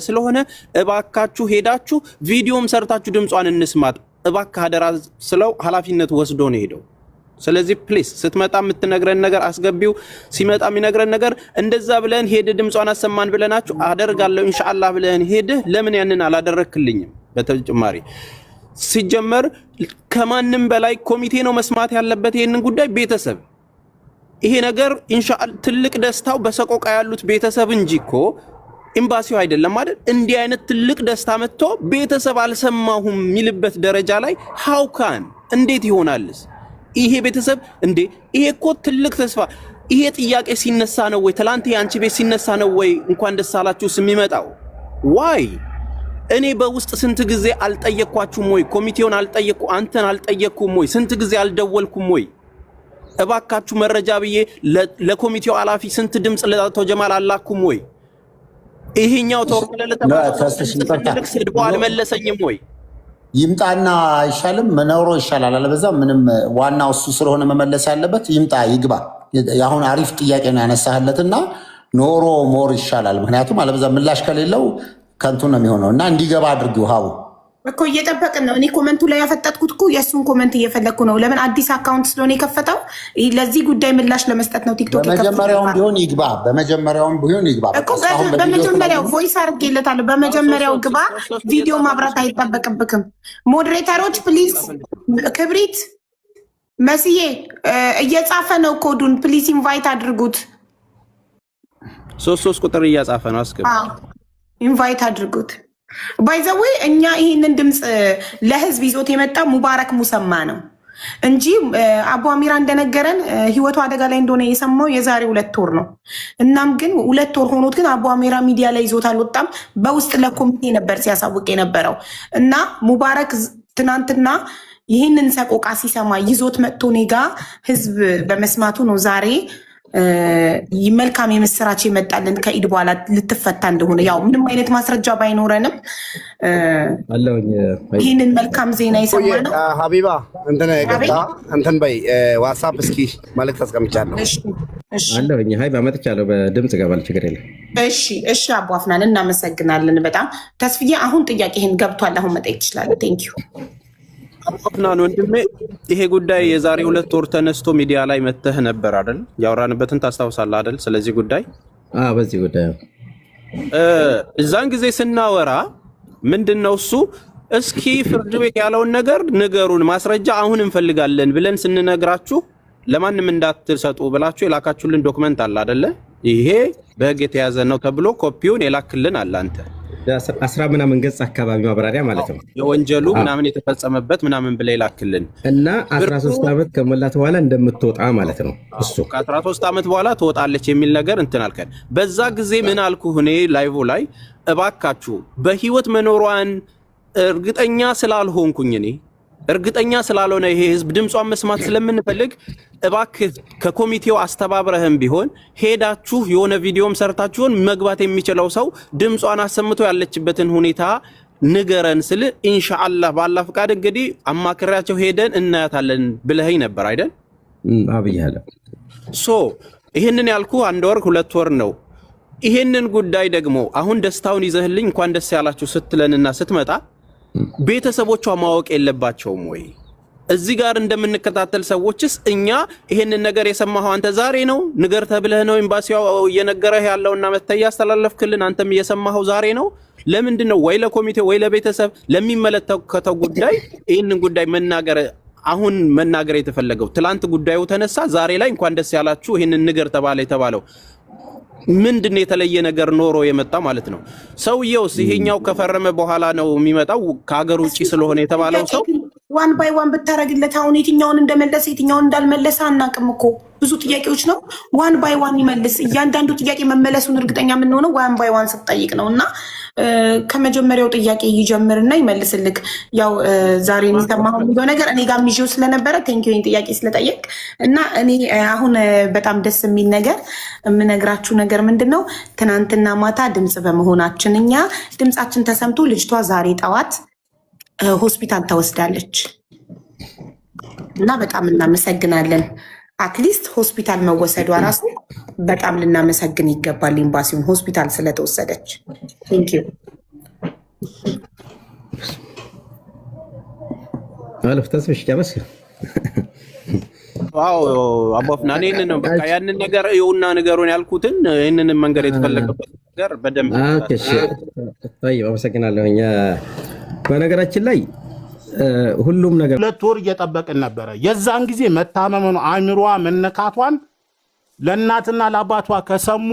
ስለሆነ እባካችሁ ሄዳችሁ ቪዲዮም ሰርታችሁ ድምጿን እንስማት እባካ አደራ ስለው ኃላፊነት ወስዶ ነው ሄደው። ስለዚህ ፕሊስ ስትመጣ የምትነግረን ነገር አስገቢው ሲመጣ የሚነግረን ነገር እንደዛ ብለን ሄደ ድምጿን አሰማን ብለናችሁ አደርጋለሁ ኢንሻአላህ ብለን ሄደ ለምን ያንን አላደረክልኝም በተጨማሪ ሲጀመር ከማንም በላይ ኮሚቴ ነው መስማት ያለበት ይሄንን ጉዳይ ቤተሰብ ይሄ ነገር ኢንሻአላህ ትልቅ ደስታው በሰቆቃ ያሉት ቤተሰብ እንጂኮ ኤምባሲው አይደለም አይደል እንዲህ አይነት ትልቅ ደስታ መጥቶ ቤተሰብ አልሰማሁም ሚልበት ደረጃ ላይ how can እንዴት ይሆናልስ ይሄ ቤተሰብ እንዴ ይሄ እኮ ትልቅ ተስፋ ይሄ ጥያቄ ሲነሳ ነው ወይ ትላንት ያንቺ ቤት ሲነሳ ነው ወይ እንኳን ደስ አላችሁ ስሚመጣው why እኔ በውስጥ ስንት ጊዜ አልጠየቅኳችሁም ወይ ኮሚቴውን አልጠየቅኩ አንተን አልጠየቅኩም ወይ ስንት ጊዜ አልደወልኩም ወይ እባካችሁ መረጃ ብዬ ለኮሚቴው አላፊ ስንት ድምጽ ለአቶ ጀማል አላኩም ወይ ይሄኛው ተወርቀለ ተባለ ስድቦ አልመለሰኝም ወይ ይምጣና አይሻልም መኖሮ ይሻላል አለበዛ ምንም ዋናው እሱ ስለሆነ መመለስ ያለበት ይምጣ ይግባ ያሁን አሪፍ ጥያቄ ነው ያነሳህለትና ኖሮ ሞር ይሻላል ምክንያቱም አለበዛ ምላሽ ከሌለው ከንቱ ነው የሚሆነው እና እንዲገባ አድርጊው ሀው እኮ እየጠበቅን ነው እኔ ኮሜንቱ ላይ ያፈጣጥኩት እኮ የሱን ኮሜንት እየፈለኩ ነው ለምን አዲስ አካውንት ስለሆነ የከፈተው ለዚህ ጉዳይ ምላሽ ለመስጠት ነው ቲክቶክ በመጀመሪያው ቢሆን ይግባ እኮ በመጀመሪያው ቮይስ አድርጌለታለሁ በመጀመሪያው ግባ ቪዲዮ ማብራት አይጠበቅብክም ሞዴሬተሮች ፕሊዝ ክብሪት መስዬ እየጻፈ ነው ኮዱን ፕሊዝ ኢንቫይት አድርጉት 3 ቁጥር እያጻፈ ነው አስገብ ኢንቫይት አድርጉት ባይ ዘ ዌይ እኛ ይሄንን ድምጽ ለህዝብ ይዞት የመጣ ሙባረክ ሙሰማ ነው እንጂ አቡ አሚራ እንደነገረን ህይወቱ አደጋ ላይ እንደሆነ የሰማው የዛሬ 2 ወር ነው እናም ግን 2 ወር ሆኖት ግን አቡ አሚራ ሚዲያ ላይ ይዞት አልወጣም በውስጥ ለኮሚቴ ነበር ሲያሳውቅ የነበረው እና ሙባረክ ትናንትና ይሄንን ሰቆቃ ሲሰማ ይዞት መጥቶ ኔጋ ህዝብ በመስማቱ ነው ዛሬ መልካም የምስራች ይመጣልን ከኢድ በኋላ ልትፈታ እንደሆነ ያው ምንም አይነት ማስረጃ ባይኖረንም አለውኝ ይሄንን መልካም ዜና ይሰማነው ሀቢባ እንትን በይ ዋትስአፕ እስኪ መልእክት አስቀምጫለሁ እሺ አለውኝ ሀይባ መጥቻለሁ በድምጽ ገባል ችግር የለም እሺ አቡ አፍናን እናመሰግናለን በጣም ተስፍዬ አሁን ጥያቄህን ገብቷል አሁን መጠየቅ ትችላለህ ቴንክ ዩ አፍናን ወንድሜ ይሄ ጉዳይ የዛሬ 2 ወር ተነስቶ ሚዲያ ላይ መተህ ነበር አይደል ያወራንበትን ታስታውሳለህ አይደል ስለዚህ ጉዳይ በዚህ ጉዳይ እዛን ጊዜ ስናወራ ምንድነው እሱ እስኪ ፍርድ ቤት ያለውን ነገር ንገሩን ማስረጃ አሁን እንፈልጋለን ብለን ስንነግራችሁ ለማንም እንዳትሰጡ ብላችሁ የላካችሁልን ዶክመንት አለ አይደለ ይሄ በህግ የተያዘ ነው ተብሎ ኮፒውን የላክልን አለ አንተ 10 ምናምን ገጽ አካባቢ ማብራሪያ ማለት ነው የወንጀሉ ምናምን የተፈጸመበት ምናምን ብለ ይላክልን እና 13 ዓመት ከሞላት በኋላ እንደምትወጣ ማለት ነው እሱ ከ13 ዓመት በኋላ ትወጣለች የሚል ነገር እንትን አልከን በዛ ጊዜ ምን አልኩህ እኔ ላይቭ ላይ እባካችሁ በህይወት መኖሯን እርግጠኛ ስላልሆንኩኝ እኔ እርግጠኛ ስላልሆነ ይሄ ህዝብ ድምጿን መስማት ስለምንፈልግ እባክህ ከኮሚቴው አስተባብረህም ቢሆን ሄዳችሁ የሆነ ቪዲዮም ሰርታችሁን መግባት የሚችለው ሰው ድምጿን አሰምቶ ያለችበትን ሁኔታ ንገረን ስል ኢንሻአላህ ባላ ፍቃድ እንግዲህ አማክራቸው ሄደን እናያታለን ብለኸኝ ነበር አይደል አብያለ ይሄንን ያልኩ 1 ወር 2 ወር ነው ይሄንን ጉዳይ ደግሞ አሁን ደስታውን ይዘህልኝ እንኳን ደስ ያላችሁ ስትለንና ስትመጣ ቤተሰቦቿ ማወቅ የለባቸውም ወይ እዚህ ጋር እንደምንከታተል ሰዎችስ እኛ ይሄንን ነገር የሰማኸው አንተ ዛሬ ነው ንገር ተብለህ ነው ኤምባሲው እየነገረህ ያለውና መተያ ያስተላለፍክልን አንተም እየሰማኸው ዛሬ ነው ለምንድነው ወይ ለኮሚቴ ወይ ለቤተሰብ ለሚመለከተው ጉዳይ ይሄንን ጉዳይ መናገር አሁን መናገር የተፈለገው ትላንት ጉዳዩ ተነሳ ዛሬ ላይ እንኳን ደስ ያላችሁ ይሄንን ንገር ተባለ የተባለው ምንድነው የተለየ ነገር ኖሮ የመጣ ማለት ነው ሰውየውስ ይሄኛው ከፈረመ በኋላ ነው የሚመጣው ከሀገር ውጪ ስለሆነ የተባለው ሰው ዋን ባይ ዋን ብታረግለት አሁን የትኛውን እንደመለሰ የትኛውን እንዳልመለሰ አናቅም እኮ ብዙ ጥያቄዎች ነው ዋን ባይ ዋን ይመልስ እያንዳንዱ ጥያቄ መመለሱን እርግጠኛ የምንሆነው ዋን ባይ ዋን ስትጠይቅ ነው እና ከመጀመሪያው ጥያቄ ይጀምርና ይመልስልክ ያው ዛሬ የሚሰማው ነገር እኔ ጋር ሚጂው ስለነበረ ቴንክ ዩ ጥያቄ ስለጠየቅ እና እኔ አሁን በጣም ደስ የሚል ነገር የምነግራችሁ ነገር ምንድነው ትናንትና ማታ ድምጽ በመሆናችን እኛ ድምጻችን ተሰምቶ ልጅቷ ዛሬ ጠዋት ሆስፒታል ተወስዳለች እና በጣም እናመሰግናለን አትሊስት ሆስፒታል መወሰዷ ራሱ በጣም ልናመሰግን ይገባል ኤምባሲውን ሆስፒታል ስለተወሰደች ቴንክ ዩ አለፍ ተስፍሽ ጨረስ ዋው አባፍና እኔን ነው በቃ ያንን ነገር ይውና ነገሩን ያልኩትን ይሄንን መንገር የተፈለገበት ነገር በደንብ እሺ ታዩ አመሰግናለሁ። በነገራችን ላይ ሁሉም ነገር 2 ወር እየጠበቅን ነበረ። የዛን ጊዜ መታመመኑ አእምሮዋ መነካቷን ለእናትና ለአባቷ ከሰሙ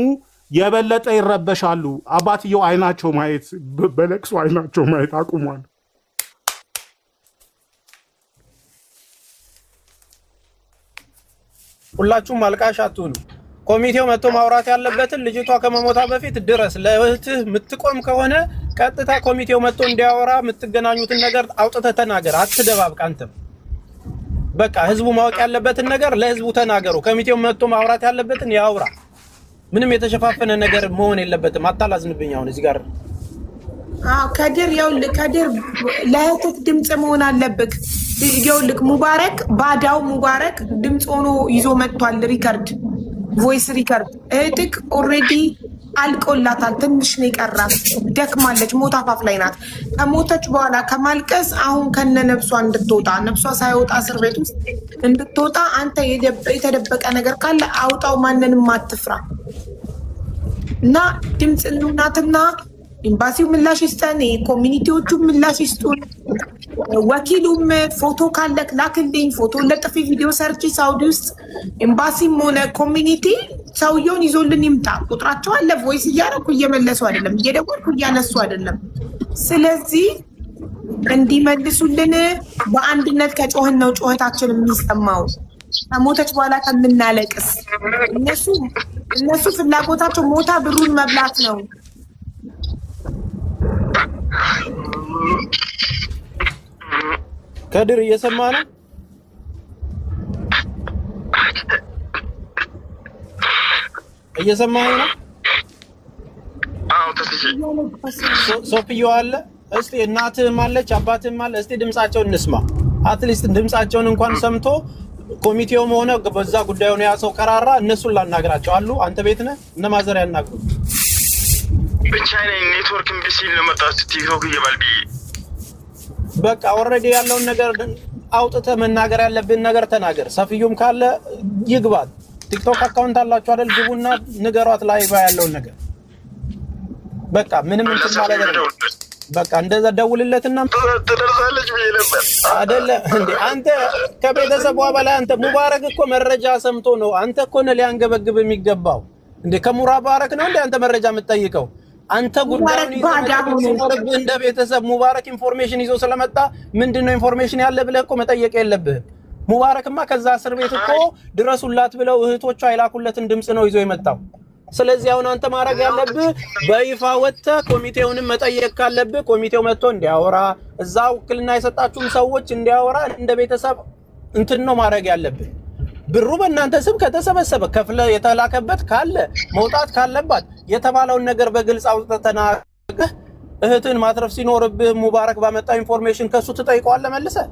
የበለጠ ይረበሻሉ። አባትየው አይናቸው ማየት በለቅሶ አይናቸው ማየት አቁሟል። ሁላችሁም አልቃሽ አትሁኑ። ኮሚቴው መጥቶ ማውራት ያለበትን ልጅቷ ከመሞታ በፊት ድረስ ለእህትህ የምትቆም ከሆነ ቀጥታ ኮሚቴው መጥቶ እንዲያወራ የምትገናኙትን ነገር አውጥተህ ተናገር። አትደባብቅ። አንተም በቃ ህዝቡ ማወቅ ያለበትን ነገር ለህዝቡ ተናገሩ። ኮሚቴው መጥቶ ማውራት ያለበትን ያውራ። ምንም የተሸፋፈነ ነገር መሆን የለበትም። አታላዝንብኝ። አሁን እዚህ ጋር ከድር ከድር ለእህትህ ድምፅ መሆን አለብህ። ይኸውልህ ሙባረክ ባዳው ሙባረክ ድምፅ ሆኖ ይዞ መጥቷል። ሪከርድ ቮይስ ሪከርድ እህትህ ኦልሬዲ አልቆላታል። ትንሽ ነው የቀራት። ደክማለች። ሞት አፋፍ ላይ ናት። ከሞተች በኋላ ከማልቀስ አሁን ከነ ነፍሷ እንድትወጣ ነፍሷ ሳይወጣ እስር ቤት ውስጥ እንድትወጣ አንተ የተደበቀ ነገር ካለ አውጣው። ማንንም አትፍራ እና ድምፅ እንሁናትና ኤምባሲው ምላሽ ይስጠን፣ ኮሚኒቲዎቹ ምላሽ ይስጡን። ወኪሉም ፎቶ ካለክ ላክልኝ፣ ፎቶ ለጥፊ ቪዲዮ ሰርች። ሳውዲ ውስጥ ኤምባሲም ሆነ ኮሚኒቲ ሰውየውን ይዞልን ይምጣ። ቁጥራቸው አለ። ቮይስ እያደረኩ እየመለሱ አይደለም፣ እየደወልኩ እያነሱ አይደለም። ስለዚህ እንዲመልሱልን በአንድነት ከጮህን ነው ጮህታችን የሚሰማው። ከሞተች በኋላ ከምናለቅስ እነሱ ፍላጎታቸው ሞታ ብሩን መብላት ነው። ከድር እየሰማ ነው። እየሰማኝ ነው። ሶፊዮ አለ። እስቲ እናትህም አለች አባትህም አለ። እስቲ ድምጻቸውን እንስማ። አትሊስት ድምጻቸውን እንኳን ሰምቶ ኮሚቴውም ሆነ በዛ ጉዳዩን ያሰው ቀራራ እነሱን ላናግራቸው አሉ። አንተ ቤት ነህ። እነ ማዘር ያናግሩ። ብቻዬን ኔትወርክ እምቢሲል ነው መጣሁት። ቲክቶክ እየባልቢ በቃ ኦልሬዲ ያለውን ነገር አውጥተህ መናገር ያለብን ነገር ተናገር። ሰፊዩም ካለ ይግባት። ቲክቶክ አካውንት አላችሁ አይደል? ግቡና ንገሯት ላይ ያለውን ነገር በቃ ምንም እንትን ማለት ነው። በቃ እንደዛ ደውልለትና ትደርሳለች ብዬ ነበር አይደለ እንዴ? አንተ ከቤተሰቧ በላይ አንተ ሙባረክ እኮ መረጃ ሰምቶ ነው። አንተ እኮ ነው ሊያንገበግብ የሚገባው እንዴ? ከሙባረክ ነው እንዴ አንተ መረጃ የምትጠይቀው? አንተ ጉዳዩን ይዘህ እንደ ቤተሰብ ሙባረክ ኢንፎርሜሽን ይዞ ስለመጣ ምንድነው ኢንፎርሜሽን ያለ ብለህ እኮ መጠየቅ የለብህም። ሙባረክማ ከዛ እስር ቤት እኮ ድረሱላት ብለው እህቶቿ አይላኩለትን ድምጽ ነው ይዞ የመጣው። ስለዚህ አሁን አንተ ማድረግ ያለብህ በይፋ ወጥተህ ኮሚቴውንም መጠየቅ ካለብህ ኮሚቴው መጥቶ እንዲያወራ፣ እዛ ውክልና የሰጣችሁም ሰዎች እንዲያወራ እንደ ቤተሰብ እንትን ነው ማድረግ ያለብህ። ብሩ በእናንተ ስም ከተሰበሰበ ከፍለ የተላከበት ካለ መውጣት ካለባት የተባለውን ነገር በግልጽ አውጥተህ ተናግረህ እህትን ማትረፍ ሲኖርብህ ሙባረክ ባመጣው ኢንፎርሜሽን ከሱ ትጠይቀዋለህ መልሰህ።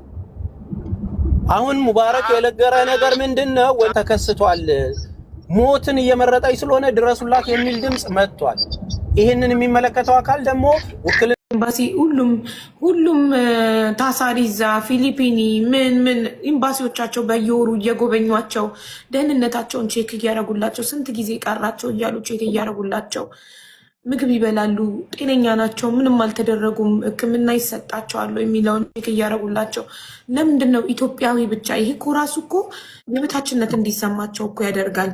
አሁን ሙባረክ የለገረ ነገር ምንድነው? ወይ ተከስቷል ሞትን እየመረጠኝ ስለሆነ ድረሱላት የሚል ድምጽ መጥቷል። ይሄንን የሚመለከተው አካል ደግሞ ውክልና ኤምባሲ ሁሉም ታሳሪ እዛ ፊሊፒኒ ምን ኤምባሲዎቻቸው በየወሩ እየጎበኟቸው ደህንነታቸውን ቼክ እያደረጉላቸው ስንት ጊዜ ቀራቸው እያሉ ቼክ እያደረጉላቸው ምግብ ይበላሉ፣ ጤነኛ ናቸው፣ ምንም አልተደረጉም፣ ሕክምና ይሰጣቸዋል የሚለውን ቼክ እያደረጉላቸው። ለምንድን ነው ኢትዮጵያዊ ብቻ? ይሄ እኮ ራሱ እኮ የበታችነት እንዲሰማቸው እኮ ያደርጋል።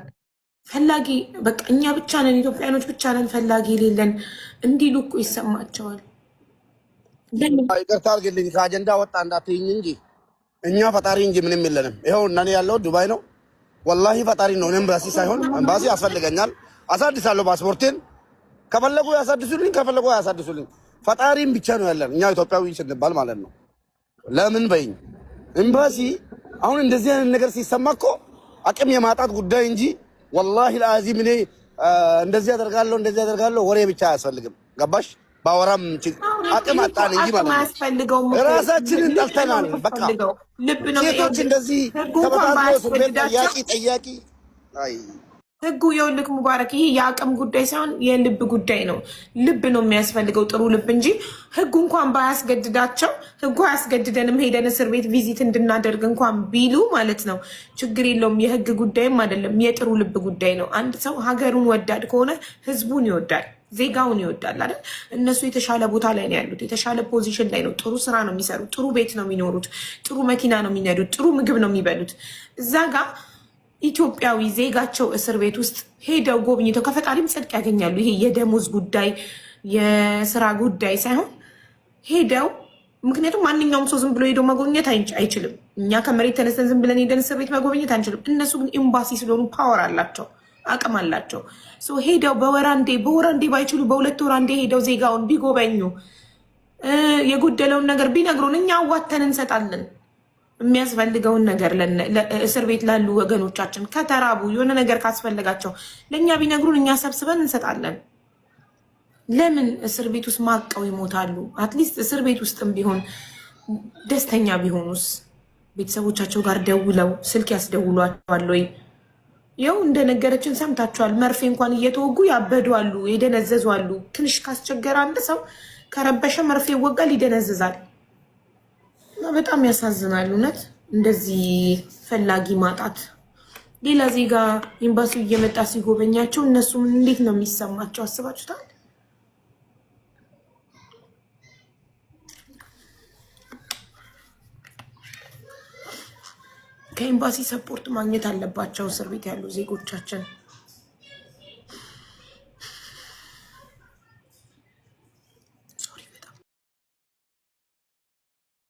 ፈላጊ በቃ እኛ ብቻ ነን ኢትዮጵያኖች ብቻ ነን ፈላጊ የሌለን እንዲሉ እኮ ይሰማቸዋል። ይቅርታ አድርግልኝ ከአጀንዳ ወጣ እንዳትይኝ እንጂ እኛ ፈጣሪ እንጂ ምንም የለንም። ይኸው እናኔ ያለው ዱባይ ነው። ወላሂ ፈጣሪ ነው። ኤምባሲ ሳይሆን ኤምባሲ ያስፈልገኛል። አሳድሳለሁ ፓስፖርቴን። ከፈለጉ ያሳድሱልኝ፣ ከፈለጉ ያሳድሱልኝ። ፈጣሪም ብቻ ነው ያለን እኛ ኢትዮጵያዊ ስንባል ማለት ነው። ለምን በይኝ ኤምባሲ አሁን እንደዚህ አይነት ነገር ሲሰማ እኮ አቅም የማጣት ጉዳይ እንጂ ወላሂ ለአዚም እኔ እንደዚህ ያደርጋለሁ ወሬ ብቻ አያስፈልግም። ገባሽ? ባወራም አቅም አጣን እንጂ ማለት ነው። ራሳችንን ጠልተናል። በቃ ሴቶች እንደዚህ ተበታትነው ጠያቂ አይ ህጉ የውልክ ሙባረክ ይሄ የአቅም ጉዳይ ሳይሆን የልብ ጉዳይ ነው። ልብ ነው የሚያስፈልገው ጥሩ ልብ እንጂ ህጉ እንኳን ባያስገድዳቸው ህጉ አያስገድደንም ሄደን እስር ቤት ቪዚት እንድናደርግ እንኳን ቢሉ ማለት ነው ችግር የለውም። የህግ ጉዳይም አይደለም የጥሩ ልብ ጉዳይ ነው። አንድ ሰው ሀገሩን ወዳድ ከሆነ ህዝቡን ይወዳል፣ ዜጋውን ይወዳል አይደል? እነሱ የተሻለ ቦታ ላይ ነው ያሉት፣ የተሻለ ፖዚሽን ላይ ነው። ጥሩ ስራ ነው የሚሰሩት፣ ጥሩ ቤት ነው የሚኖሩት፣ ጥሩ መኪና ነው የሚነዱት፣ ጥሩ ምግብ ነው የሚበሉት። እዛ ጋር ኢትዮጵያዊ ዜጋቸው እስር ቤት ውስጥ ሄደው ጎብኝተው ከፈጣሪም ጽድቅ ያገኛሉ። ይሄ የደሞዝ ጉዳይ የስራ ጉዳይ ሳይሆን ሄደው ምክንያቱም ማንኛውም ሰው ዝም ብሎ ሄደው መጎብኘት አይችልም። እኛ ከመሬት ተነስተን ዝም ብለን ሄደን እስር ቤት መጎብኘት አንችልም። እነሱ ግን ኤምባሲ ስለሆኑ ፓወር አላቸው፣ አቅም አላቸው። ሄደው በወር አንዴ ባይችሉ በሁለት ወር አንዴ ሄደው ዜጋውን ቢጎበኙ የጎደለውን ነገር ቢነግሩን እኛ አዋተን እንሰጣለን። የሚያስፈልገውን ነገር እስር ቤት ላሉ ወገኖቻችን ከተራቡ የሆነ ነገር ካስፈልጋቸው ለእኛ ቢነግሩን እኛ ሰብስበን እንሰጣለን። ለምን እስር ቤት ውስጥ ማቀው ይሞታሉ? አትሊስት እስር ቤት ውስጥም ቢሆን ደስተኛ ቢሆኑስ? ቤተሰቦቻቸው ጋር ደውለው ስልክ ያስደውሏቸዋል ወይ? ያው እንደነገረችን ሰምታችኋል። መርፌ እንኳን እየተወጉ ያበዱ አሉ፣ የደነዘዙ አሉ። ትንሽ ካስቸገረ አንድ ሰው ከረበሸ መርፌ ይወጋል፣ ይደነዝዛል። በጣም ያሳዝናል እውነት እንደዚህ ፈላጊ ማጣት። ሌላ ዜጋ ኤምባሲው እየመጣ ሲጎበኛቸው እነሱ እንዴት ነው የሚሰማቸው? አስባችሁታል? ከኤምባሲ ሰፖርት ማግኘት አለባቸው እስር ቤት ያሉ ዜጎቻችን።